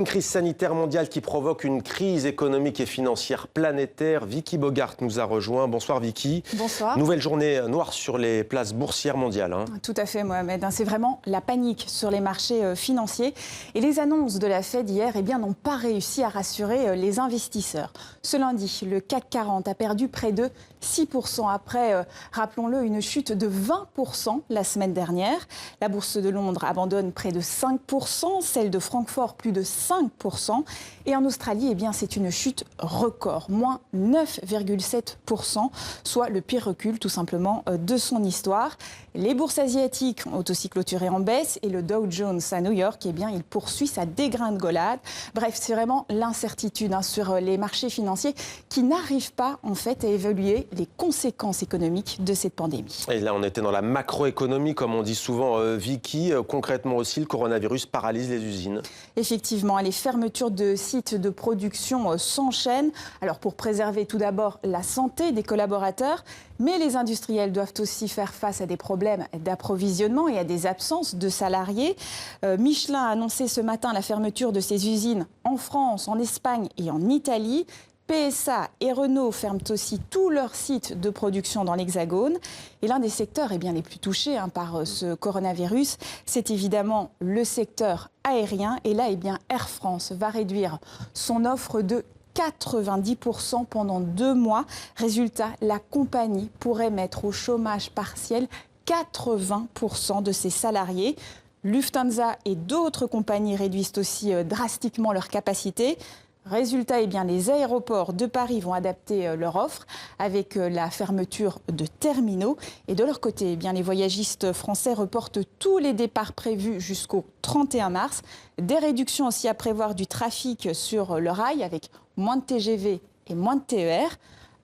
Une crise sanitaire mondiale qui provoque une crise économique et financière planétaire. Vicky Bogart nous a rejoint. Bonsoir Vicky. Bonsoir. Nouvelle journée noire sur les places boursières mondiales. Tout à fait Mohamed. C'est vraiment la panique sur les marchés financiers. Et les annonces de la Fed hier n'ont pas réussi à rassurer les investisseurs. Ce lundi, le CAC 40 a perdu près de 6% après, rappelons-le, une chute de 20% la semaine dernière. La bourse de Londres abandonne près de 5%, celle de Francfort plus de 5%. Et en Australie, c'est une chute record, moins 9,7%, soit le pire recul tout simplement de son histoire. Les bourses asiatiques ont aussi clôturé en baisse et le Dow Jones à New York, il poursuit sa dégringolade. Bref, c'est vraiment l'incertitude sur les marchés financiers qui n'arrivent pas en fait à évaluer les conséquences économiques de cette pandémie. Et là, on était dans la macroéconomie, comme on dit souvent, Vicky. Concrètement aussi, le coronavirus paralyse les usines. Effectivement, les fermetures de sites de production s'enchaînent. Alors pour préserver tout d'abord la santé des collaborateurs, mais les industriels doivent aussi faire face à des problèmes d'approvisionnement et à des absences de salariés. Michelin a annoncé ce matin la fermeture de ses usines en France, en Espagne et en Italie. PSA et Renault ferment aussi tous leurs sites de production dans l'Hexagone. Et l'un des secteurs les plus touchés par ce coronavirus, c'est évidemment le secteur aérien. Et là, Air France va réduire son offre de 90% pendant 2 mois. Résultat, la compagnie pourrait mettre au chômage partiel 80% de ses salariés. Lufthansa et d'autres compagnies réduisent aussi drastiquement leur capacité. Résultat, les aéroports de Paris vont adapter leur offre avec la fermeture de terminaux. Et de leur côté, les voyagistes français reportent tous les départs prévus jusqu'au 31 mars. Des réductions aussi à prévoir du trafic sur le rail avec moins de TGV et moins de TER.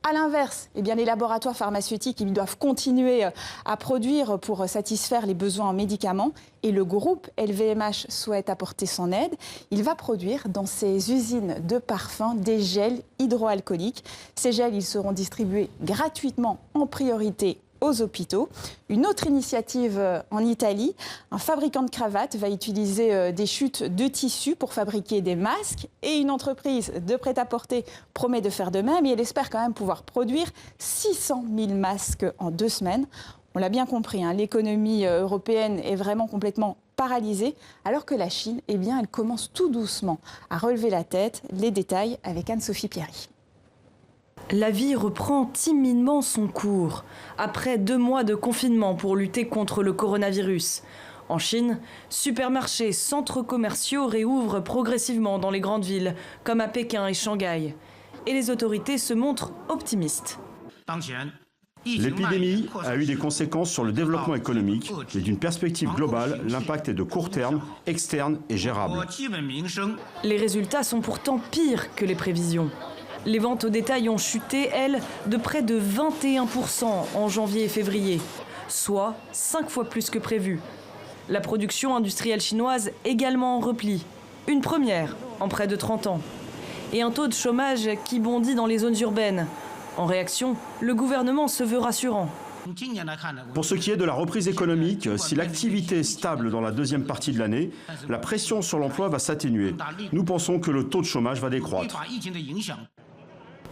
À l'inverse, les laboratoires pharmaceutiques ils doivent continuer à produire pour satisfaire les besoins en médicaments. Et le groupe LVMH souhaite apporter son aide. Il va produire dans ses usines de parfums des gels hydroalcooliques. Ces gels ils seront distribués gratuitement en priorité aux hôpitaux. Une autre initiative en Italie, un fabricant de cravates va utiliser des chutes de tissu pour fabriquer des masques et une entreprise de prêt-à-porter promet de faire de même et elle espère quand même pouvoir produire 600 000 masques en 2 semaines. On l'a bien compris, l'économie européenne est vraiment complètement paralysée alors que la Chine, elle commence tout doucement à relever la tête. Les détails avec Anne-Sophie Pierry. La vie reprend timidement son cours, après 2 mois de confinement pour lutter contre le coronavirus. En Chine, supermarchés, centres commerciaux réouvrent progressivement dans les grandes villes, comme à Pékin et Shanghai. Et les autorités se montrent optimistes. L'épidémie a eu des conséquences sur le développement économique, mais d'une perspective globale, l'impact est de court terme, externe et gérable. Les résultats sont pourtant pires que les prévisions. Les ventes au détail ont chuté, elles, de près de 21% en janvier et février, soit 5 fois plus que prévu. La production industrielle chinoise également en repli, une première en près de 30 ans. Et un taux de chômage qui bondit dans les zones urbaines. En réaction, le gouvernement se veut rassurant. Pour ce qui est de la reprise économique, si l'activité est stable dans la deuxième partie de l'année, la pression sur l'emploi va s'atténuer. Nous pensons que le taux de chômage va décroître.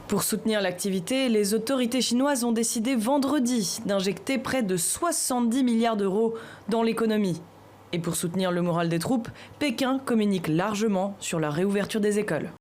Pour soutenir l'activité, les autorités chinoises ont décidé vendredi d'injecter près de 70 milliards d'euros dans l'économie. Et pour soutenir le moral des troupes, Pékin communique largement sur la réouverture des écoles.